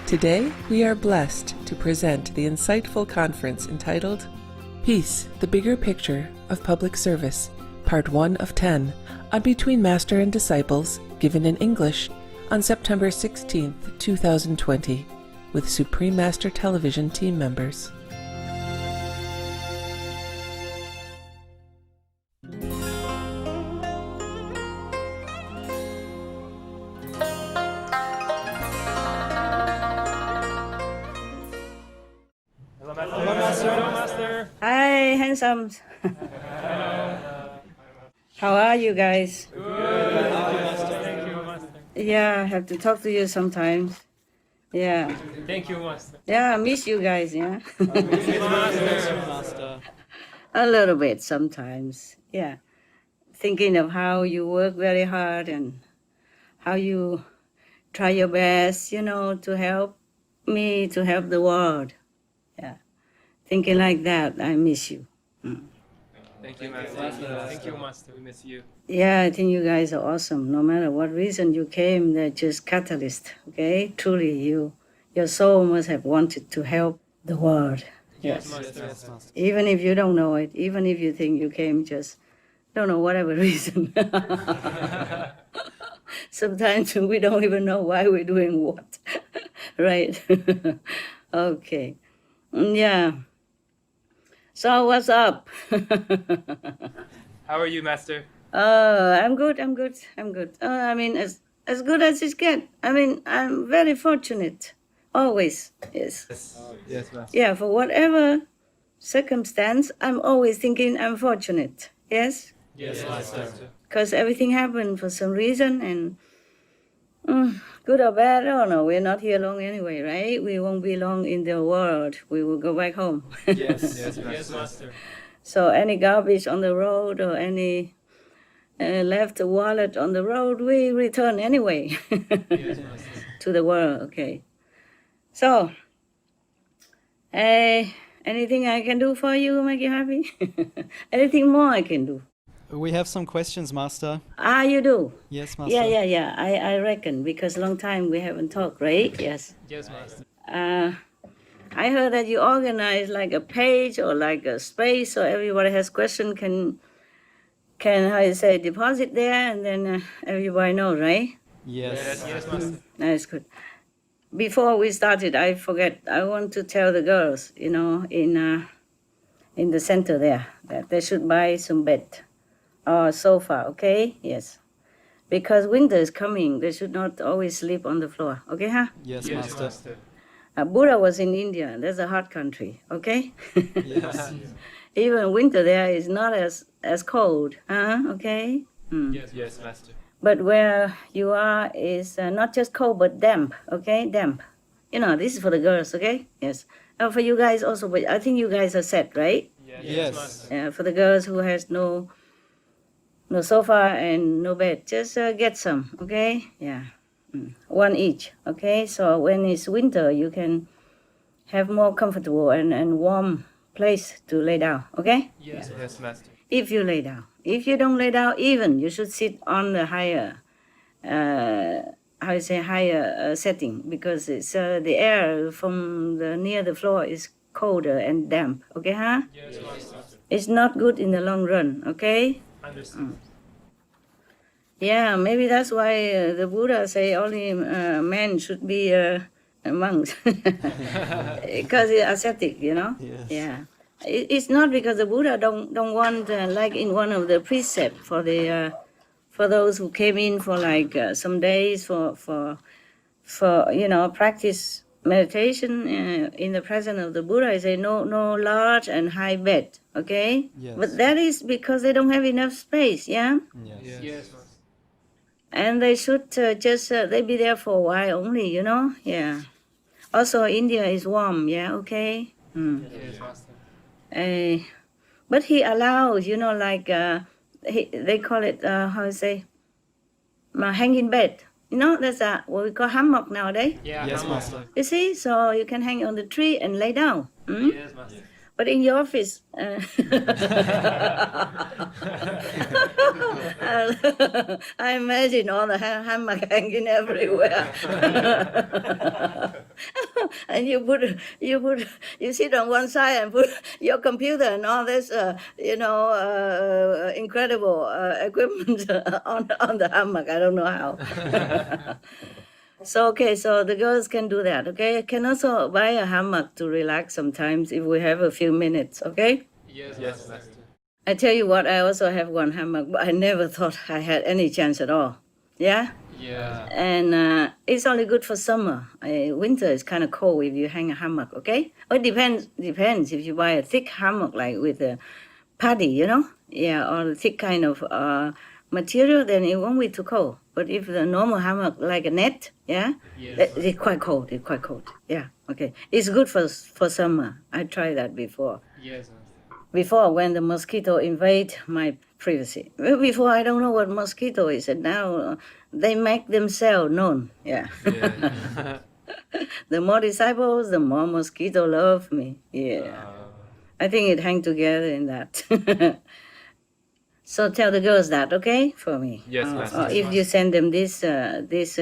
Today, we are blessed to present the insightful conference entitled Peace, the Bigger Picture of Public Service, Part 1 of 10, on Between Master and Disciples, given in English on September 16, 2020, with Supreme Master Television team members. Hello, Master. Hi, handsomes. How are you guys? Good. Thank you, Master. Yeah, I have to talk to you sometimes. Yeah. Thank you, Master. Yeah, I miss you guys, yeah. Master. A little bit sometimes. Yeah. Thinking of how you work very hard and how you try your best, to help me, to help the world. Yeah. Thinking like that, I miss you. Thank you, Master. Thank you, Master. We miss you. Yeah, I think you guys are awesome. No matter what reason you came, they're just catalyst, okay? Truly, your soul must have wanted to help the world. Yes, Master. Even if you don't know it, even if you think you came just, don't know, whatever reason. Sometimes we don't even know why we're doing what, right? Okay. Yeah. So what's up? How are you, Master? I'm good. I mean, as good as it gets. I mean, I'm very fortunate. Always, yes. Yes, Master. Yeah, for whatever circumstance, I'm always thinking I'm fortunate. Yes? Yes, Master. Because everything happened for some reason, and good or bad, I don't know. We're not here long anyway, right? We won't be long in the world. We will go back home. Yes, Master. So any garbage on the road or any left wallet on the road, we return anyway Yes, Master. to the world. Okay. So, anything I can do for you, make you happy? Anything more I can do? We have some questions, Master. Ah, you do? Yes, Master. Yeah. I reckon, because long time we haven't talked, right? Yes. Yes, Master. I heard that you organize like a page or like a space, so everybody has question can how you say, deposit there, and then everybody knows, right? Yes. Yes, Master. That's good. Before we started, I forget. I want to tell the girls, in the center there, that they should buy some bed or sofa. Okay? Yes. Because winter is coming, they should not always sleep on the floor. Okay, huh? Yes, Yes, Master. Master. Buddha was in India. That's a hot country. Okay. Yes. Even winter there is not as cold. Okay. Yes, Master. But where you are is not just cold, but damp, okay? Damp. This is for the girls, okay? Yes. For you guys also, but I think you guys are set, right? Yes. Master. For the girls who has no sofa and no bed, just get some, okay? Yeah. One each, okay? So when it's winter, you can have more comfortable and warm place to lay down, okay? Yes, Master. If you lay down. If you don't lay down, even you should sit on the higher, higher setting, because it's the air from near the floor is colder and damp. Okay, huh? Yes, Master. It's not good in the long run. Okay. Understood. Yeah, maybe that's why the Buddha say only men should be monks, because it's ascetic. Yes. Yeah. It's not because the Buddha don't want like in one of the precepts for the for those who came in for like some days for practice meditation in the presence of the Buddha. I say no large and high bed, okay? Yes. But that is because they don't have enough space, yeah. Yes. Yes, Master. And they should just they be there for a while only, yeah. Also, India is warm, yeah, okay. Yes, Master. But he allows, they call it, how to say, hanging bed. That's what we call hammock nowadays. Yeah, Yes, I'm Master. You see, so you can hang on the tree and lay down. Yes, Master. But in your office, I imagine all the hammock hanging everywhere. and you sit on one side and put your computer and all this, incredible equipment on the hammock. I don't know how. So the girls can do that. Okay, can also buy a hammock to relax sometimes if we have a few minutes. Okay. Yes, Master. I tell you what, I also have one hammock, but I never thought I had any chance at all. Yeah? Yeah. And it's only good for summer. Winter is kind of cold if you hang a hammock, okay? It depends if you buy a thick hammock, like with a paddy, Yeah, or a thick kind of material, then it won't be too cold. But if the normal hammock, like a net, yeah? Yes. It's quite cold. Yeah, okay. It's good for summer. I tried that before. Yes, Master. Before, when the mosquito invade my privacy. Well, before, I don't know what mosquito is, and now they make themselves known. Yeah. Yeah. The more disciples, the more mosquito love me. Yeah. I think it hang together in that. So tell the girls that, okay, for me. Yes, Master. Or if you send them this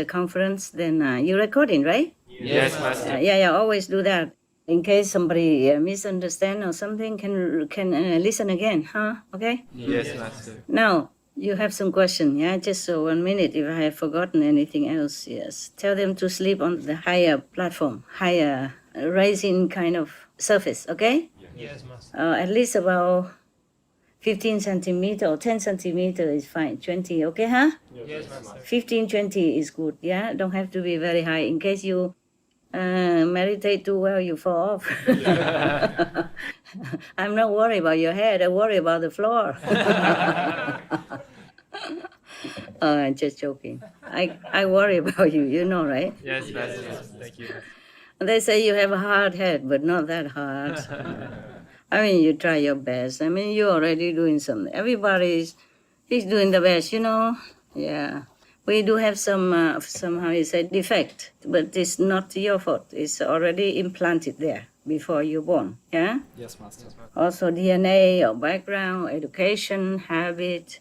conference, then you're recording, right? Yes, Master. Yeah, always do that. In case somebody misunderstand or something, can listen again, huh? Okay? Yes, Master. Now, you have some question, yeah? Just 1 minute if I have forgotten anything else, yes. Tell them to sleep on the higher platform, higher rising kind of surface, okay? Yes, Master. At least about 15 centimeter or 10 centimeter is fine. 20, okay, huh? Yes, Master. 15, 20 is good, yeah? Don't have to be very high in case you meditate too well, you fall off. I'm not worried about your head. I worry about the floor. Oh, I'm just joking. I worry about you. You know, right? Yes, Master. Thank you. They say you have a hard head, but not that hard. I mean, you try your best. I mean, you're already doing something. Everybody's doing the best, Yeah. We do have some how you say, defect, but it's not your fault. It's already implanted there before you're born, yeah? Yes, Master. Also DNA or background, education, habit,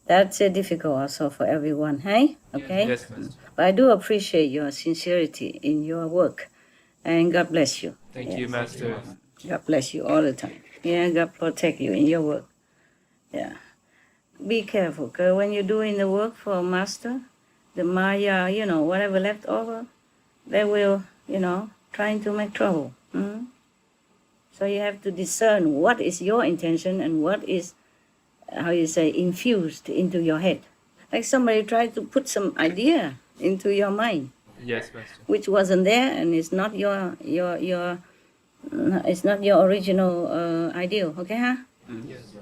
That's difficult also for everyone, hey? Okay? Yes, Master. But I do appreciate your sincerity in your work, and God bless you. Thank you, Master. God bless you all the time. Yeah, God protect you in your work. Yeah. Be careful, because when you're doing the work for Master, the Maya, whatever left over, they will, trying to make trouble. So you have to discern what is your intention and what is, infused into your head. Like somebody tried to put some idea into your mind, Yes, Master. which wasn't there, and it's not your it's not your original ideal. Okay, huh? Yes.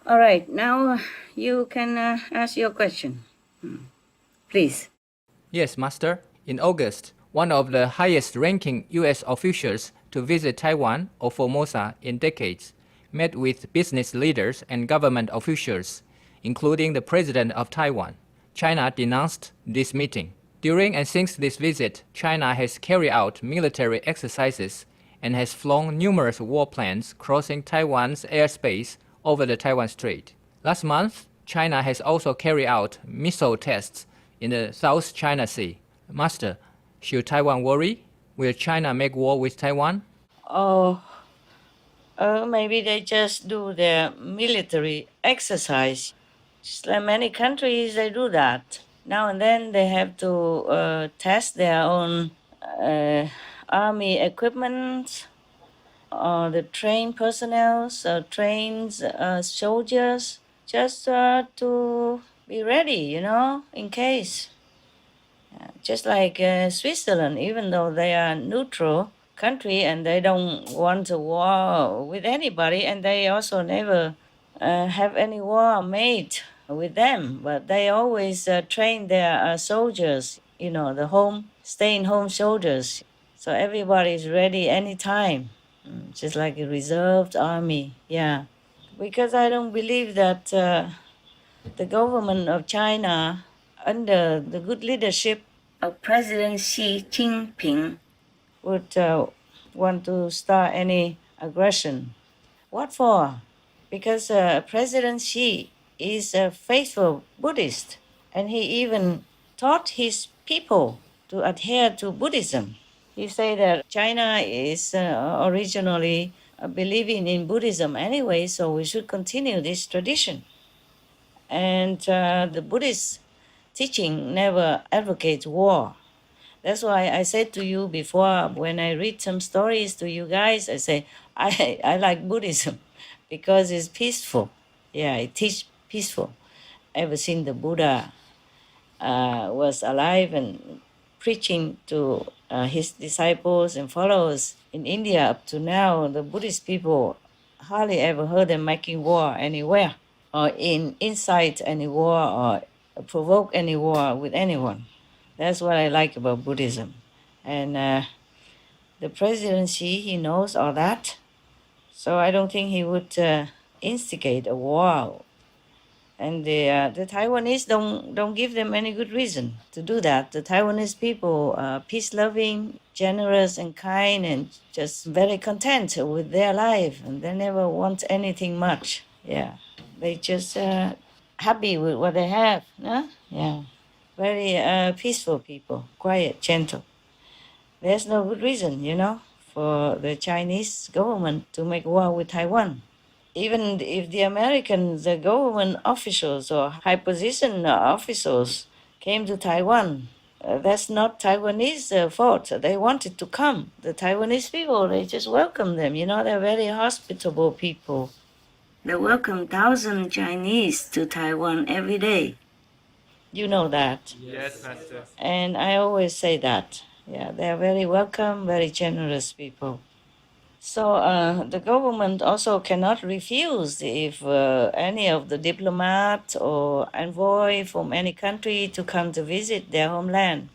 All right, now you can ask your question. Please. Yes, Master. In August, one of the highest-ranking U.S. officials to visit Taiwan or Formosa in decades met with business leaders and government officials, including the President of Taiwan. China denounced this meeting. During and since this visit, China has carried out military exercises and has flown numerous warplanes crossing Taiwan's airspace over the Taiwan Strait. Last month, China has also carried out missile tests in the South China Sea. Master, should Taiwan worry? Will China make war with Taiwan? Oh, maybe they just do their military exercise. Just like many countries, they do that. Now and then they have to test their own army equipment, or the trained personnel, trained soldiers, just to be ready, in case. Just like Switzerland, even though they are neutral country and they don't want a war with anybody, and they also never have any war made with them, but they always train their soldiers, the staying home soldiers. So everybody is ready anytime, just like a reserved army, yeah. Because I don't believe that the government of China, under the good leadership of President Xi Jinping, would want to start any aggression. What for? Because President Xi is a faithful Buddhist, and he even taught his people to adhere to Buddhism. He said that China is originally believing in Buddhism anyway, so we should continue this tradition. And the Buddhist teaching never advocates war. That's why I said to you before, when I read some stories to you guys, I say, I like Buddhism because it's peaceful. Yeah, it teaches peaceful. Ever since the Buddha was alive and preaching to his disciples and followers in India up to now, the Buddhist people hardly ever heard them making war anywhere or incite any war or provoke any war with anyone. That's what I like about Buddhism. And the presidency, he knows all that. So I don't think he would instigate a war. And the Taiwanese don't give them any good reason to do that. The Taiwanese people are peace-loving, generous, and kind, and just very content with their life, and they never want anything much. Yeah, they just happy with what they have. Huh? Yeah, very peaceful people, quiet, gentle. There's no good reason, for the Chinese government to make war with Taiwan. Even if the American, the government officials or high position officials came to Taiwan, that's not Taiwanese fault. They wanted to come. The Taiwanese people, they just welcome them. They're very hospitable people. They welcome 1,000 Chinese to Taiwan every day. You know that. Yes, Master. And I always say that. Yeah, they're very welcome, very generous people. So the government also cannot refuse if any of the diplomat or envoy from any country to come to visit their homeland.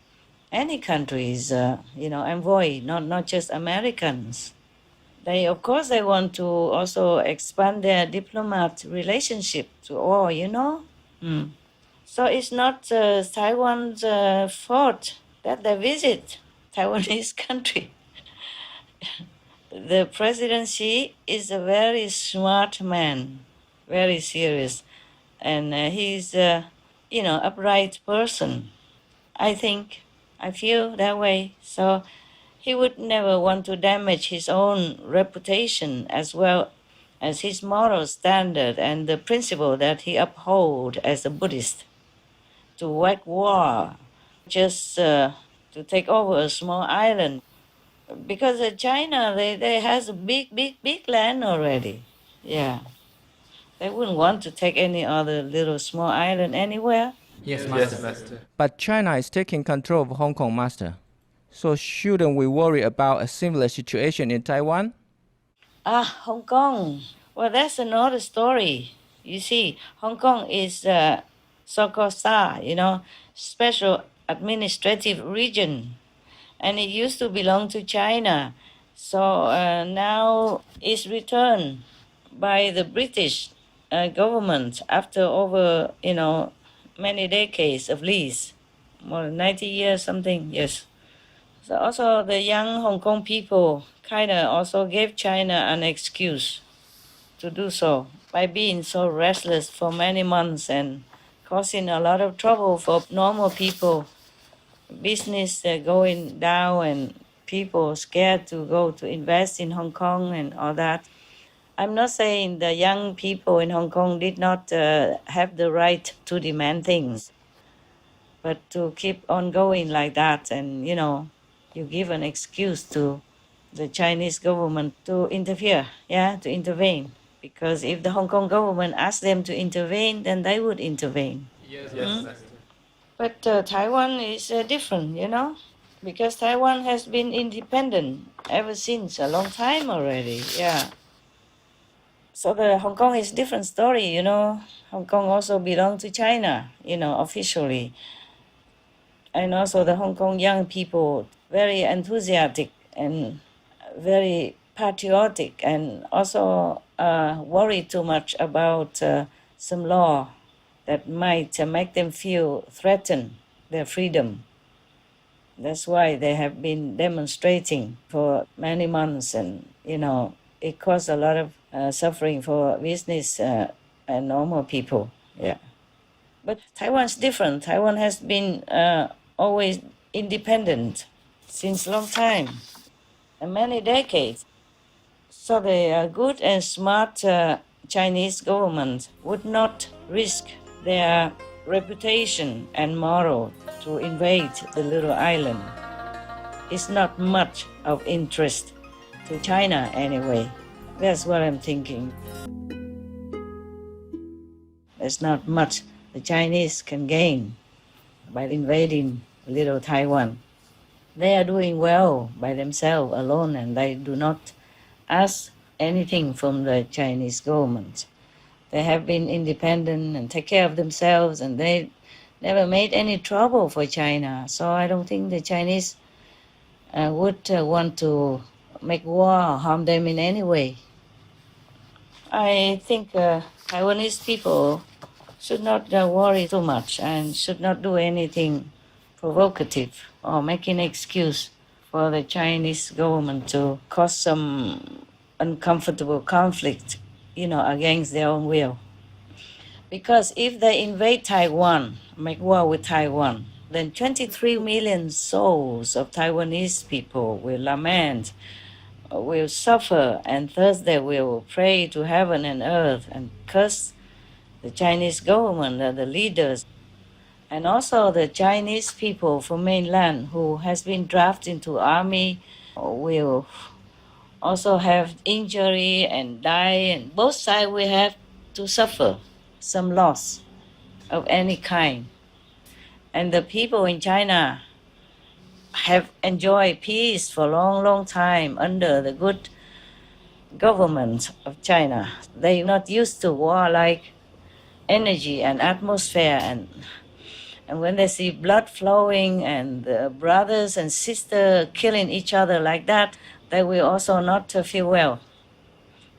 Any countries, envoy, not just Americans. They, of course, they want to also expand their diplomat relationship to all, Mm. So it's not Taiwan's fault that they visit Taiwanese country. The presidency is a very smart man, very serious, and he's upright person. I feel that way. So he would never want to damage his own reputation as well as his moral standard and the principle that he uphold as a Buddhist. To wage war, just to take over a small island. Because China, they has a big land already. Yeah. They wouldn't want to take any other little small island anywhere. Yes, Yes, Master. Master. But China is taking control of Hong Kong, Master. So shouldn't we worry about a similar situation in Taiwan? Hong Kong. Well, that's another story. You see, Hong Kong is so-called special administrative region. And it used to belong to China. So now it's returned by the British government after over, many decades of lease, more than 90 years something, yes. So also the young Hong Kong people kind of also gave China an excuse to do so by being so restless for many months and causing a lot of trouble for normal people. Business going down and people scared to go to invest in Hong Kong and all that. I'm not saying the young people in Hong Kong did not have the right to demand things, but to keep on going like that and, you give an excuse to the Chinese government to interfere, to intervene. Because if the Hong Kong government asked them to intervene, then they would intervene. Yes, Master. But Taiwan is different, because Taiwan has been independent ever since a long time already. Yeah. So the Hong Kong is different story, Hong Kong also belong to China, officially. And also the Hong Kong young people, very enthusiastic and very patriotic, and also worry too much about some law that might make them feel threatened, their freedom. That's why they have been demonstrating for many months, and it caused a lot of suffering for business and normal people. Yeah, but Taiwan's different. Taiwan has been always independent since long time, and many decades. So the good and smart Chinese government would not risk their reputation and moral to invade the little island. It's not much of interest to China anyway. That's what I'm thinking. There's not much the Chinese can gain by invading little Taiwan. They are doing well by themselves alone, and they do not ask anything from the Chinese government. They have been independent and take care of themselves, and they never made any trouble for China. So I don't think the Chinese would want to make war or harm them in any way. I think Taiwanese people should not worry too much and should not do anything provocative or make an excuse for the Chinese government to cause some uncomfortable conflict, against their own will. Because if they invade Taiwan, make war with Taiwan, then 23 million souls of Taiwanese people will lament, will suffer, and thus they will pray to heaven and earth and curse the Chinese government and the leaders, and also the Chinese people from mainland who has been drafted into army will also have injury and die, and both sides will have to suffer some loss of any kind. And the people in China have enjoyed peace for a long, long time under the good government of China. They're not used to warlike energy and atmosphere, and when they see blood flowing and brothers and sisters killing each other like that, they will also not feel well.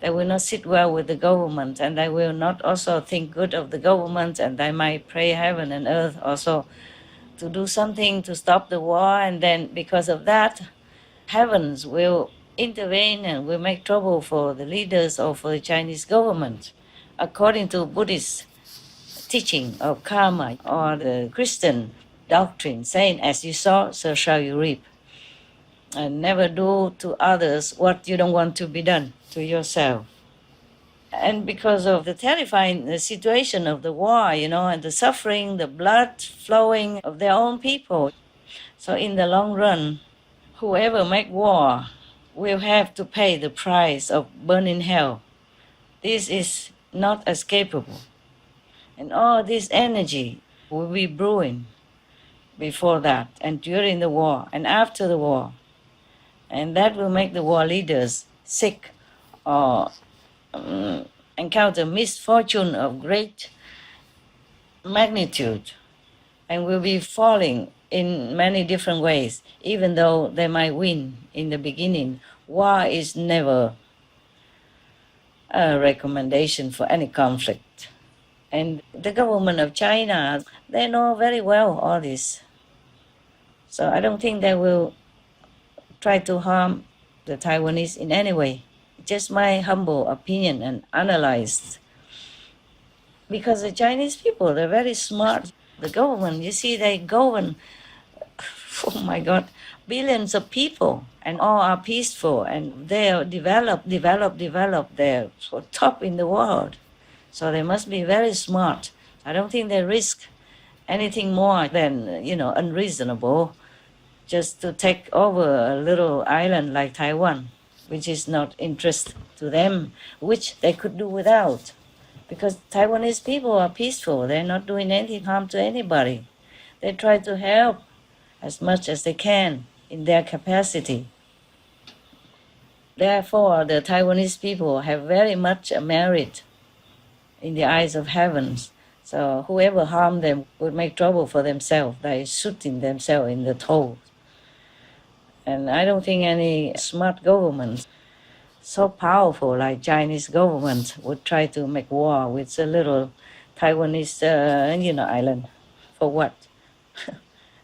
They will not sit well with the government, and they will not also think good of the government, and they might pray heaven and earth also to do something to stop the war. And then because of that, heavens will intervene and will make trouble for the leaders or for the Chinese government. According to Buddhist teaching of karma or the Christian doctrine, saying, as you sow, so shall you reap. And never do to others what you don't want to be done to yourself. And because of the terrifying situation of the war, and the suffering, the blood flowing of their own people, so in the long run, whoever make war will have to pay the price of burning hell. This is not escapable. And all this energy will be brewing before that, and during the war, and after the war. And that will make the war leaders sick or encounter misfortune of great magnitude, and will be falling in many different ways, even though they might win in the beginning. War is never a recommendation for any conflict. And the government of China, they know very well all this. So I don't think they will try to harm the Taiwanese in any way. Just my humble opinion and analyzed. Because the Chinese people, they're very smart. The government, you see, they govern, oh my God, billions of people, and all are peaceful, and they develop. They're top in the world. So they must be very smart. I don't think they risk anything more than, unreasonable, just to take over a little island like Taiwan, which is not interest to them, which they could do without. Because Taiwanese people are peaceful. They're not doing any harm to anybody. They try to help as much as they can in their capacity. Therefore, the Taiwanese people have very much merit in the eyes of heavens. So whoever harmed them would make trouble for themselves by shooting themselves in the toe. And I don't think any smart government so powerful like Chinese government would try to make war with a little Taiwanese, island. For what?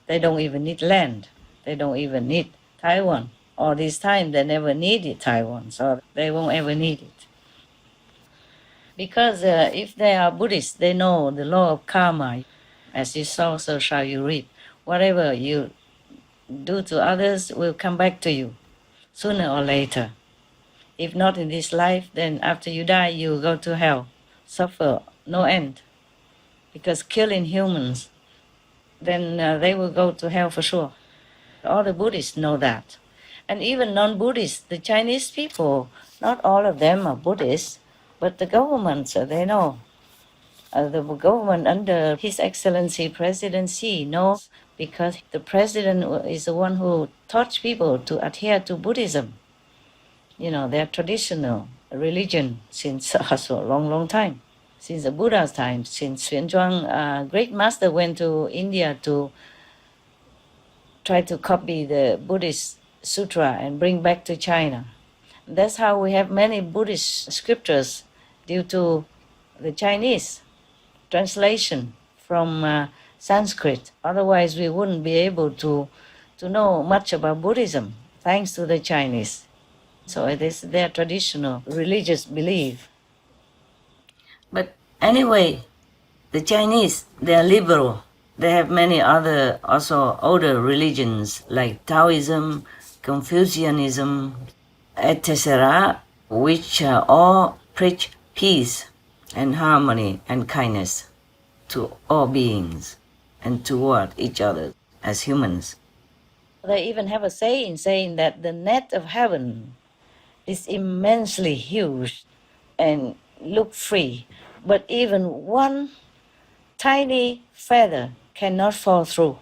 They don't even need land. They don't even need Taiwan. All this time they never needed Taiwan, so they won't ever need it. Because if they are Buddhists, they know the law of karma. As you sow, so shall you reap. Whatever you do to others will come back to you sooner or later. If not in this life, then after you die, you will go to hell, suffer no end. Because killing humans, then they will go to hell for sure. All the Buddhists know that. And even non-Buddhists, the Chinese people, not all of them are Buddhists, but the governments, they know. The government under His Excellency President Xi knows, because the president is the one who taught people to adhere to Buddhism. You know, their traditional religion since also a long, long time. Since the Buddha's time, since Xuanzang, great master went to India to try to copy the Buddhist sutra and bring back to China. That's how we have many Buddhist scriptures due to the Chinese translation from Sanskrit. Otherwise, we wouldn't be able to know much about Buddhism, thanks to the Chinese. So it is their traditional religious belief. But anyway, the Chinese, they are liberal. They have many other also older religions like Taoism, Confucianism, etc., which all preach peace and harmony and kindness to all beings and toward each other as humans. They even have a saying saying that the net of heaven is immensely huge and look free, but even one tiny feather cannot fall through.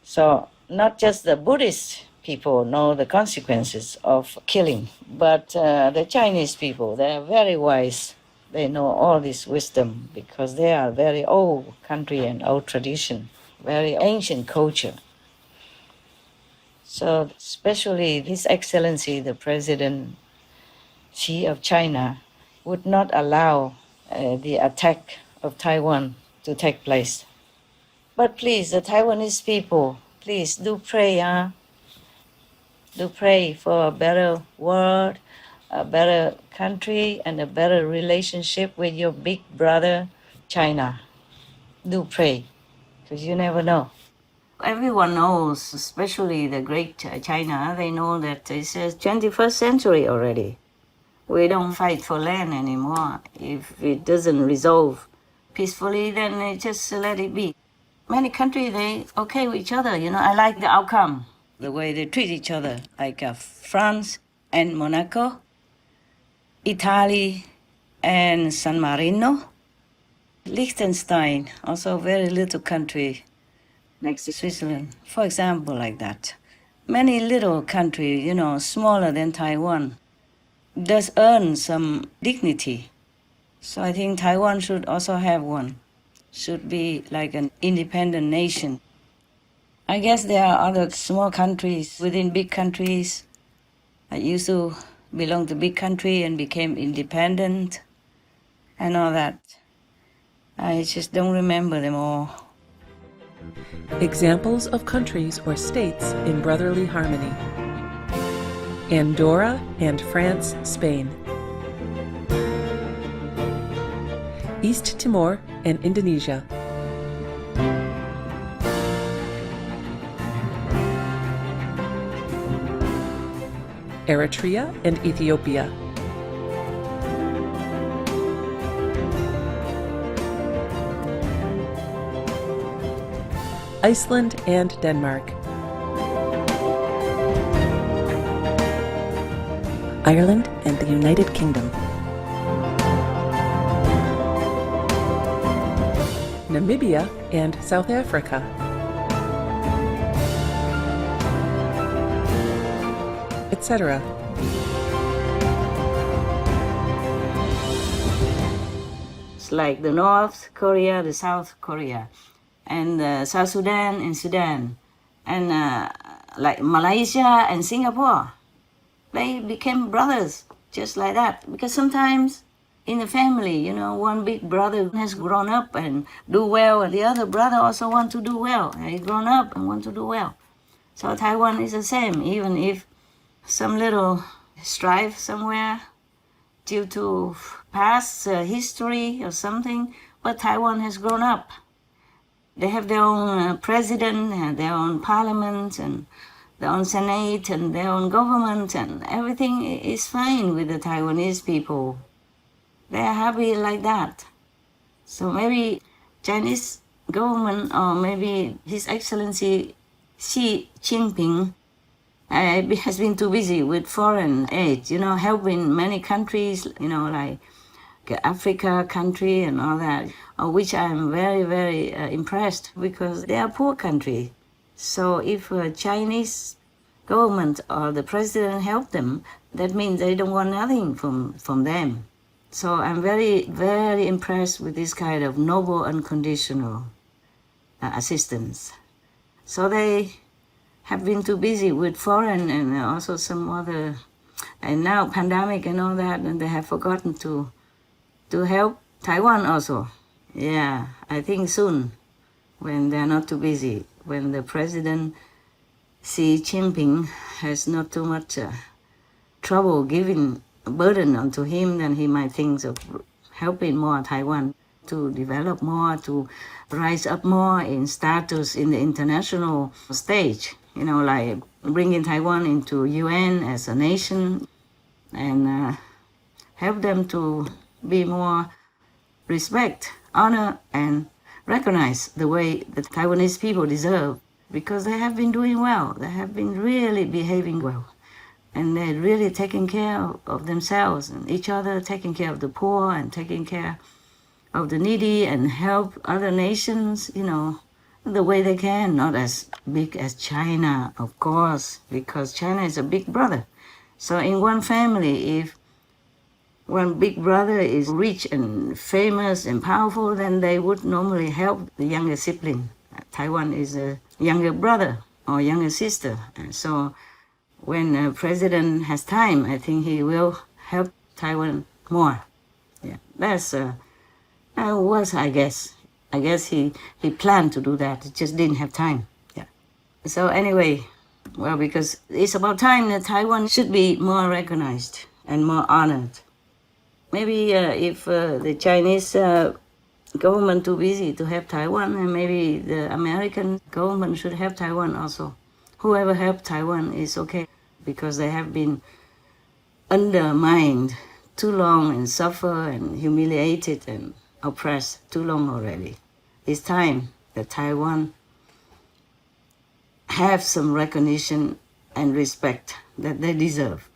So not just the Buddhist people know the consequences of killing, but the Chinese people, they are very wise. They know all this wisdom because they are very old country and old tradition, very ancient culture. So especially His Excellency, the President Xi of China, would not allow the attack of Taiwan to take place. But please, the Taiwanese people, please do pray, do pray for a better world, a better country, and a better relationship with your big brother, China. Do pray, because you never know. Everyone knows, especially the great China, they know that it's the 21st century already. We don't fight for land anymore. If it doesn't resolve peacefully, then just let it be. Many countries, they okay with each other. You know, I like the outcome, the way they treat each other, like France and Monaco, Italy and San Marino, Liechtenstein, also a very little country next to Switzerland, for example, like that. Many little countries, you know, smaller than Taiwan, does earn some dignity. So I think Taiwan should also have one, should be like an independent nation. I guess there are other small countries within big countries that used to belong to big country and became independent and all that. I just don't remember them all. Examples of countries or states in brotherly harmony: Andorra and France, Spain; East Timor and Indonesia; Eritrea and Ethiopia; Iceland and Denmark; Ireland and the United Kingdom; Namibia and South Africa; etc. It's like the North Korea, the South Korea, and South Sudan and Sudan, and like Malaysia and Singapore. They became brothers just like that. Because sometimes in the family, you know, one big brother has grown up and do well, and the other brother also want to do well. He grown up and want to do well. So Taiwan is the same, even if some little strife somewhere due to past history or something, but Taiwan has grown up. They have their own president, and their own parliament, and their own senate, and their own government, and everything is fine with the Taiwanese people. They are happy like that. So maybe Chinese government, or maybe His Excellency Xi Jinping has been too busy with foreign aid, helping many countries, like Africa country and all that, which I'm very, very impressed, because they are poor country. So if Chinese government or the president help them, that means they don't want nothing from them. So I'm very, very impressed with this kind of noble, unconditional assistance. So they have been too busy with foreign and also some other, and now pandemic and all that, and they have forgotten to help Taiwan also. Yeah, I think soon, when they're not too busy, when the president Xi Jinping has not too much trouble giving a burden onto him, then he might think of helping more Taiwan to develop more, to rise up more in status in the international stage, like bringing Taiwan into UN as a nation, and help them to be more respect, honor, and recognize the way the Taiwanese people deserve, because they have been doing well. They have been really behaving well. And they're really taking care of themselves and each other, taking care of the poor and taking care of the needy, and help other nations, the way they can. Not as big as China, of course, because China is a big brother. So in one family, if one big brother is rich and famous and powerful, then they would normally help the younger sibling. Taiwan is a younger brother or younger sister. And so when a president has time, I think he will help Taiwan more. Yeah, that's was, I guess. I guess he planned to do that. He just didn't have time. Yeah. So anyway, well, because it's about time that Taiwan should be more recognized and more honored. Maybe if the Chinese government too busy to help Taiwan, and maybe the American government should help Taiwan also. Whoever helped Taiwan is okay, because they have been undermined too long and suffer and humiliated and oppressed too long already. It's time that Taiwan have some recognition and respect that they deserve.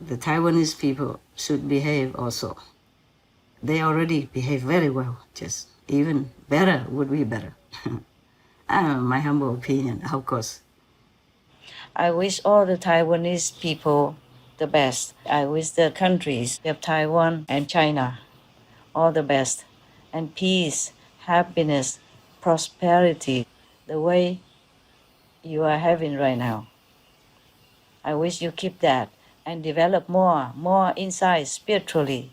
The Taiwanese people should behave also. They already behave very well, just even better would be better. My humble opinion, of course. I wish all the Taiwanese people the best. I wish the countries of Taiwan and China all the best, and peace, happiness, prosperity, the way you are having right now. I wish you keep that and develop more insight spiritually,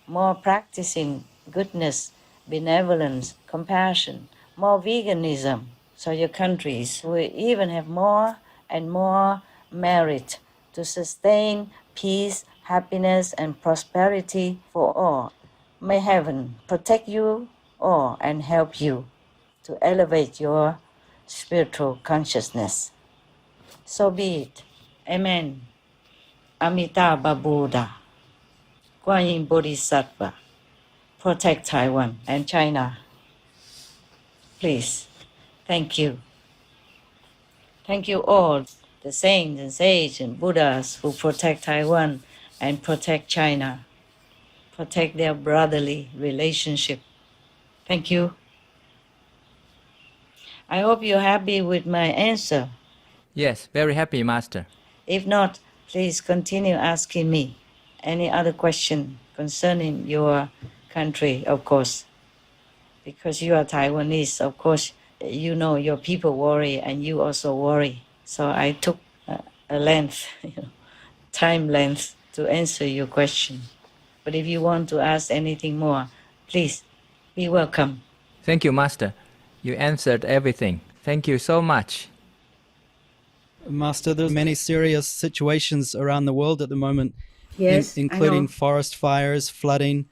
more practicing goodness, benevolence, compassion, more veganism, so your countries will even have more and more merit to sustain peace, happiness, and prosperity for all. May heaven protect you all and help you to elevate your spiritual consciousness. So be it. Amen. Amitabha Buddha, Guanyin Bodhisattva, protect Taiwan and China. Please. Thank you. Thank you all, the saints and sages and Buddhas who protect Taiwan and protect China, protect their brotherly relationship. Thank you. I hope you're happy with my answer. Yes, very happy, Master. If not, please continue asking me any other question concerning your country, of course. Because you are Taiwanese, of course, your people worry and you also worry. So I took a length, time length to answer your question. But if you want to ask anything more, please be welcome. Thank you, Master. You answered everything. Thank you so much. Master, there's many serious situations around the world at the moment, Yes, including I know. forest fires, flooding.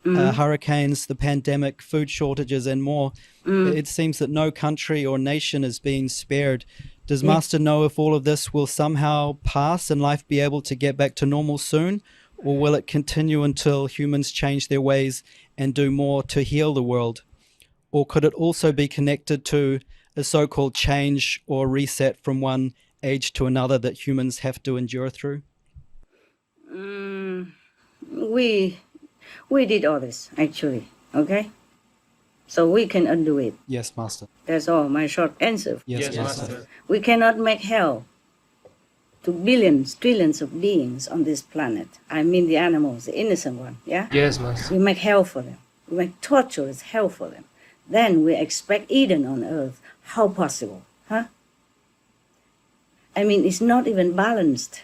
hurricanes, the pandemic, food shortages, and more. It seems that no country or nation is being spared. Does Master know if all of this will somehow pass and life be able to get back to normal soon? Or will it continue until humans change their ways and do more to heal the world? Or could it also be connected to a so-called change or reset from one age to another that humans have to endure through? We did all this, actually, okay? So we can undo it. Yes, Master. That's all, my short answer. Yes, Master. We cannot make hell to billions, trillions of beings on this planet. I mean the animals, the innocent one, yeah? Yes, Master. We make hell for them. We make torturous hell for them. Then we expect Eden on earth. How possible, huh? I mean, it's not even balanced.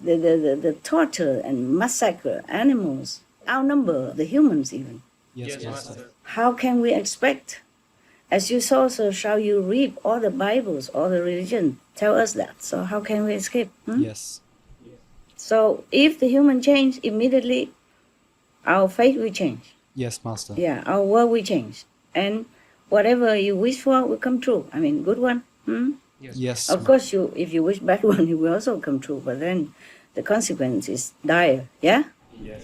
The torture and massacre animals outnumber the humans even. Yes, Master. How can we expect? As you saw, so shall you reap. All the Bibles, all the religion tell us that. So how can we escape? Yes. So if the human change immediately, our fate will change. Yes, Master. Yeah, our world will change. And whatever you wish for will come true. I mean, good one. Yes. Of course, if you wish bad one, it will also come true. But then the consequence is dire. Yeah? Yes.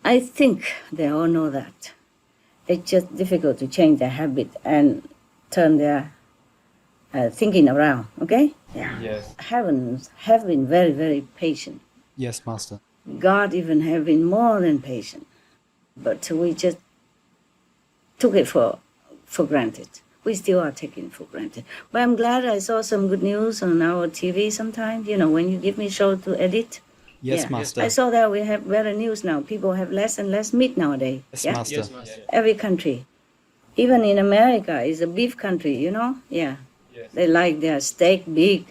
I think they all know that. It's just difficult to change their habit and turn their thinking around, okay? Yeah. Yes. Heavens have been very, very patient. Yes, Master. God even have been more than patient. But we just took it for granted. We still are taking it for granted. But I'm glad I saw some good news on our TV sometimes, when you give me show to edit. Yes, Yeah. Master. I saw that we have better news now. People have less and less meat nowadays. Yes, yeah? Master. Yes, Master. Every country. Even in America, is a beef country, Yeah. Yes. They like their steak big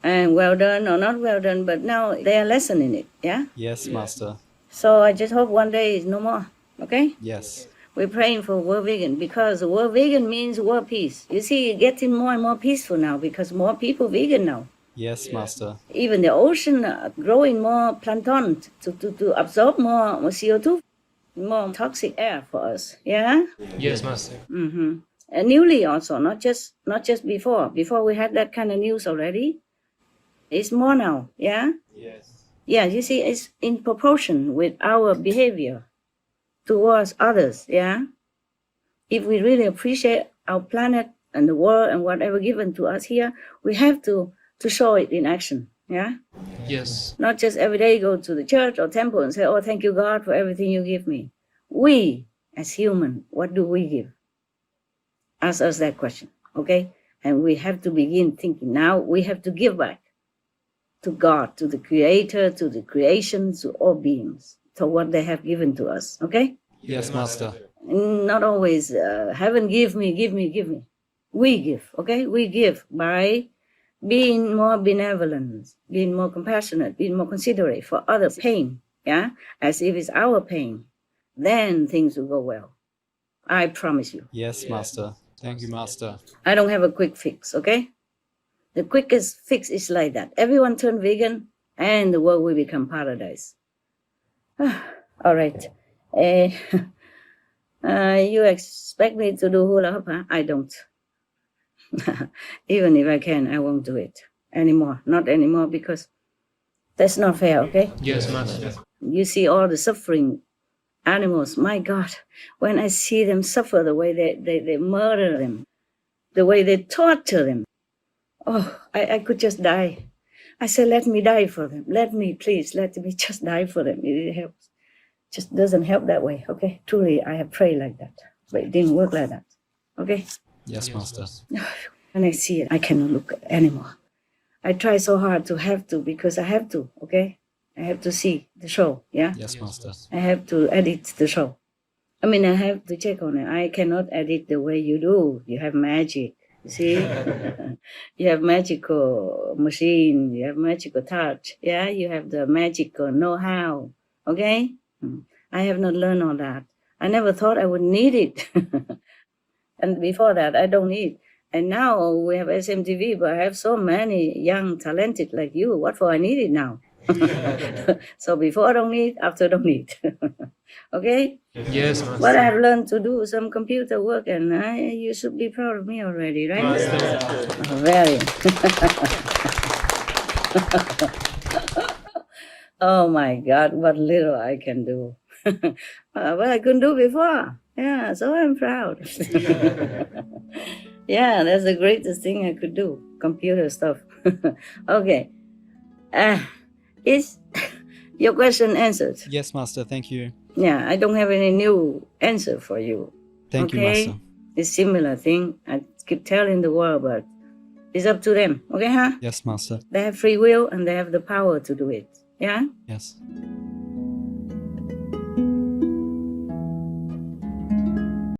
and well done or not well done, but now they are lessening it, yeah? Yes, Master. So I just hope one day is no more, okay? Yes. We're praying for world vegan because the world vegan means world peace. You see, it's getting more and more peaceful now because more people vegan now. Yes, Master. Even the ocean are growing more plankton to absorb more CO2, more toxic air for us, yeah? Yes, Master. And newly also, not just before. Before we had that kind of news already. It's more now, yeah? Yes. Yeah, you see, it's in proportion with our behavior towards others, yeah? If we really appreciate our planet and the world and whatever given to us here, we have to show it in action, yeah? Yes. Not just every day go to the church or temple and say, oh, thank you, God, for everything you give me. We, as human, what do we give? Ask us that question, okay? And we have to begin thinking. Now we have to give back to God, to the Creator, to the creation, to all beings, to what they have given to us, okay? Yes, Master. Not always, heaven give me. We give, okay? We give by being more benevolent, being more compassionate, being more considerate for others' pain, yeah? As if it's our pain. Then things will go well. I promise you. Yes, Master. Thank you, Master. I don't have a quick fix, okay? The quickest fix is like that. Everyone turn vegan and the world will become paradise. All right. You expect me to do hula hoop, huh? I don't. Even if I can, I won't do it anymore. Not anymore because that's not fair, okay? Yes, Master. You see all the suffering animals. My God, when I see them suffer, the way they murder them, the way they torture them, oh, I could just die. I said, let me die for them. Let me just die for them. It helps. Just doesn't help that way, okay? Truly, I have prayed like that, but it didn't work like that, okay? Yes, Master. When I see it, I cannot look anymore. I try so hard to have to because I have to, okay? I have to see the show, yeah? Yes, Master. I have to edit the show. I mean, I have to check on it. I cannot edit the way you do. You have magic, you see? You have magical machine. You have magical touch, yeah? You have the magical know-how, okay? I have not learned all that. I never thought I would need it. And before that, I don't need. And now we have SMTV, but I have so many young, talented like you. What for I need it now? So before don't need, after don't need. Okay? Yes, Master. But I have learned to do some computer work, and you should be proud of me already, right? Oh, very. Oh my God, what little I can do. What I couldn't do before. Yeah, so I'm proud. Yeah, that's the greatest thing I could do, computer stuff. Okay. Is your question answered? Yes, Master. Thank you. Yeah, I don't have any new answer for you. Thank you, Okay? Master. It's similar thing. I keep telling the world, but it's up to them. Okay, huh? Yes, Master. They have free will and they have the power to do it. Yeah? Yes.